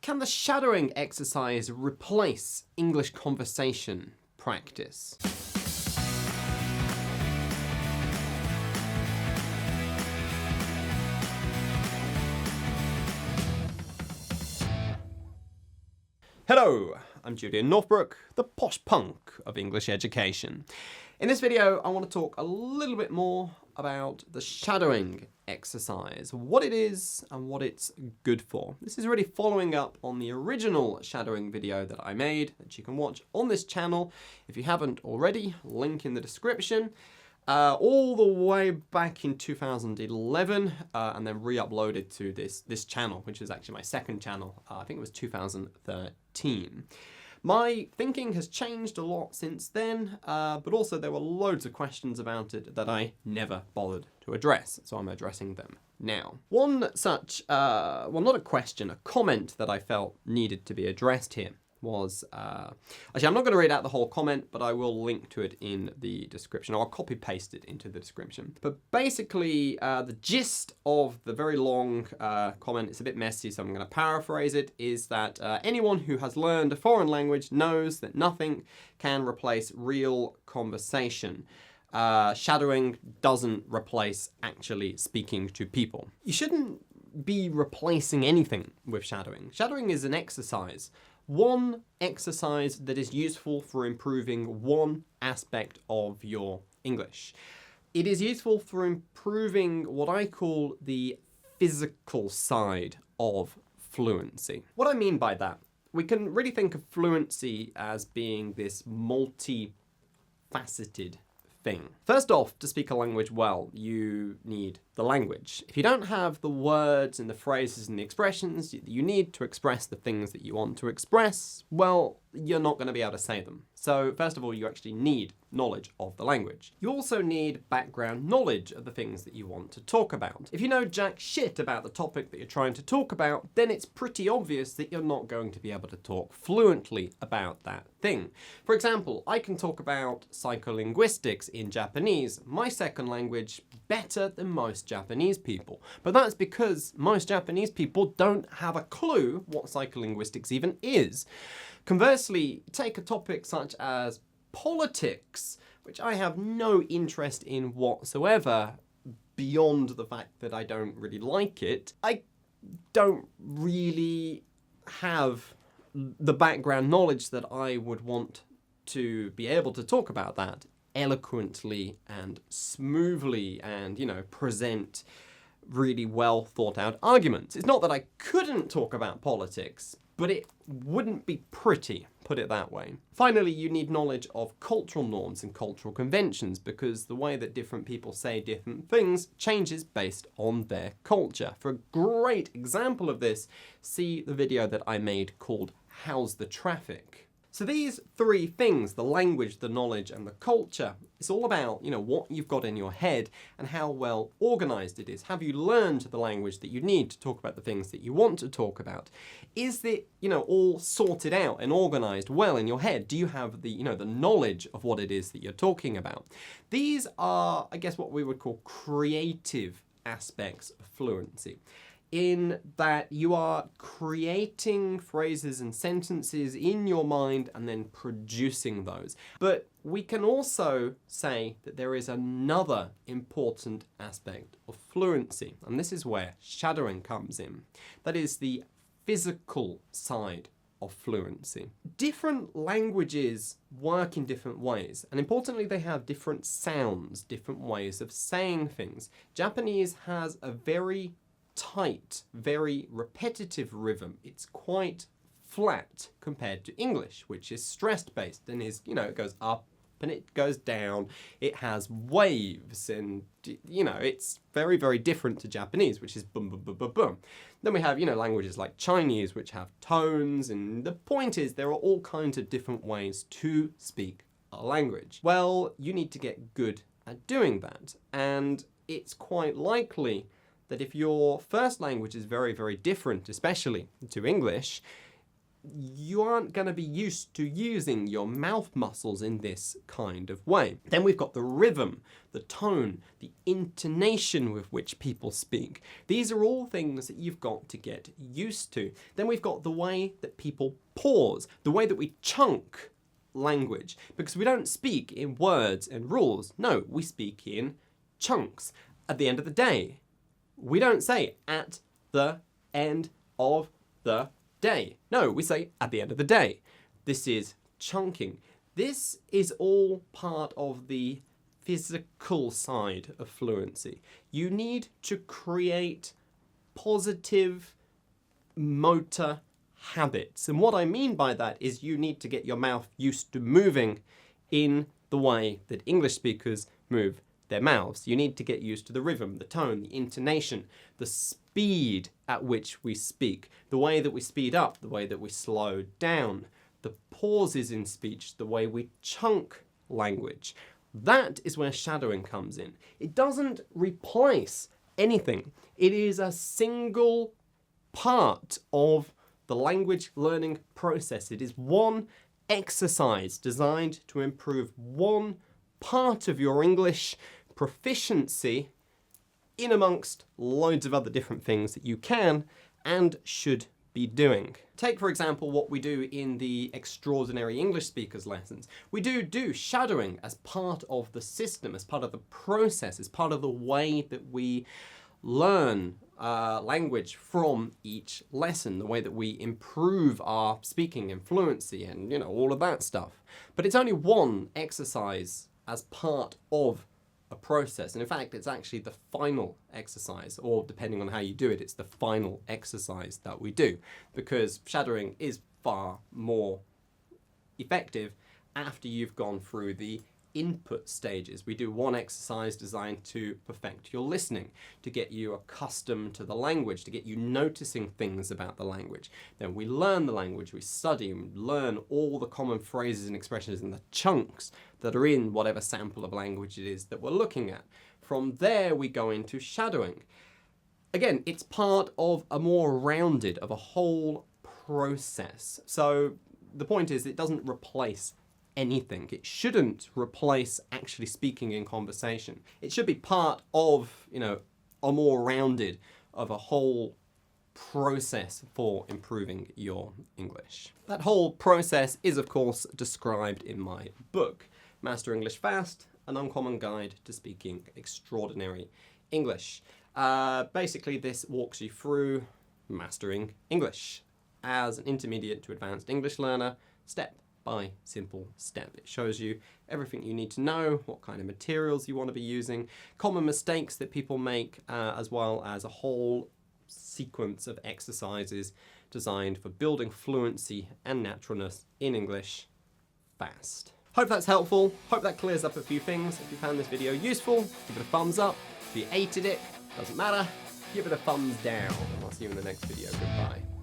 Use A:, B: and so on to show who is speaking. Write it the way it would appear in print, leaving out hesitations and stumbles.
A: Can the shadowing exercise replace English conversation practice? Hello, I'm Julian Northbrook, the posh punk of English education. In this video, I want to talk a little bit more about the shadowing exercise, what it is and what it's good for. This is really following up on the original shadowing video that I made that you can watch on this channel. If you haven't already, link in the description. All the way back in 2011 and then re-uploaded to this channel, which is actually my second channel. I think it was 2013. My thinking has changed a lot since then, but also there were loads of questions about it that I never bothered to address, so I'm addressing them now. One such, well, not a question, a comment that I felt needed to be addressed here was, actually I'm not going to read out the whole comment, but I will link to it in the description, or I'll copy paste it into the description. But basically the gist of the very long comment, it's a bit messy so I'm going to paraphrase it, is that anyone who has learned a foreign language knows that nothing can replace real conversation. Shadowing doesn't replace actually speaking to people. You shouldn't be replacing anything with shadowing. Shadowing is an exercise. One exercise that is useful for improving one aspect of your English. It is useful for improving what I call the physical side of fluency. What I mean by that, we can really think of fluency as being this multi-faceted thing. First off, to speak a language well, you need the language. If you don't have the words and the phrases and the expressions you need to express the things that you want to express, well, you're not going to be able to say them. So first of all, you actually need knowledge of the language. You also need background knowledge of the things that you want to talk about. If you know jack shit about the topic that you're trying to talk about, then it's pretty obvious that you're not going to be able to talk fluently about that thing. For example, I can talk about psycholinguistics in Japanese, my second language, better than most Japanese people. But that's because most Japanese people don't have a clue what psycholinguistics even is. Conversely, take a topic such as politics, which I have no interest in whatsoever, beyond the fact that I don't really like it. I don't really have the background knowledge that I would want to be able to talk about that eloquently and smoothly and, you know, present really well thought out arguments. It's not that I couldn't talk about politics, but it wouldn't be pretty, put it that way. Finally, you need knowledge of cultural norms and cultural conventions, because the way that different people say different things changes based on their culture. For a great example of this, see the video that I made called How's the Traffic? So these three things, the language, the knowledge, and the culture, it's all about, you know, what you've got in your head and how well organized it is. Have you learned the language that you need to talk about the things that you want to talk about? Is it, you know, all sorted out and organized well in your head? Do you have the, you know, the knowledge of what it is that you're talking about? These are, I guess, what we would call creative aspects of fluency, in that you are creating phrases and sentences in your mind and then producing those. But we can also say that there is another important aspect of fluency, and this is where shadowing comes in. That is the physical side of fluency. Different languages work in different ways, and importantly, they have different sounds, different ways of saying things. Japanese has a very tight, very repetitive rhythm. It's quite flat compared to English, which is stressed based and is, you know, it goes up and it goes down. It has waves and, you know, it's very, very different to Japanese, which is boom, boom, boom, boom, boom. Then we have, you know, languages like Chinese, which have tones, and the point is there are all kinds of different ways to speak a language. Well, you need to get good at doing that, and it's quite likely that if your first language is very, very different, especially to English, you aren't going to be used to using your mouth muscles in this kind of way. Then we've got the rhythm, the tone, the intonation with which people speak. These are all things that you've got to get used to. Then we've got the way that people pause, the way that we chunk language, because we don't speak in words and rules. No, we speak in chunks. At the end of the day, we don't say at the end of the day. No, we say at the end of the day. This is chunking. This is all part of the physical side of fluency. You need to create positive motor habits. And what I mean by that is you need to get your mouth used to moving in the way that English speakers move their mouths. You need to get used to the rhythm, the tone, the intonation, the speed at which we speak, the way that we speed up, the way that we slow down, the pauses in speech, the way we chunk language. That is where shadowing comes in. It doesn't replace anything. It is a single part of the language learning process. It is one exercise designed to improve one part of your English proficiency in amongst loads of other different things that you can and should be doing. Take, for example, what we do in the Extraordinary English Speakers lessons. We do shadowing as part of the system, as part of the process, as part of the way that we learn language from each lesson, the way that we improve our speaking and fluency and, all of that stuff. But it's only one exercise as part of a process. And in fact, it's actually the final exercise, or depending on how you do it, it's the final exercise that we do, because shadowing is far more effective after you've gone through the input stages. We do one exercise designed to perfect your listening, to get you accustomed to the language, to get you noticing things about the language. Then we learn the language, we study and learn all the common phrases and expressions in the chunks that are in whatever sample of language it is that we're looking at. From there we go into shadowing. Again, it's part of a more rounded, of a whole process. So the point is, it doesn't replace anything. It shouldn't replace actually speaking in conversation. It should be part of, a more rounded, of a whole process for improving your English. That whole process is, of course, described in my book, Master English Fast, An Uncommon Guide to Speaking Extraordinary English. Basically, this walks you through mastering English as an intermediate to advanced English learner, step by simple step. It shows you everything you need to know, what kind of materials you want to be using, common mistakes that people make, as well as a whole sequence of exercises designed for building fluency and naturalness in English fast. Hope that's helpful. Hope that clears up a few things. If you found this video useful, give it a thumbs up. If you hated it, doesn't matter, give it a thumbs down. I'll see you in the next video. Goodbye.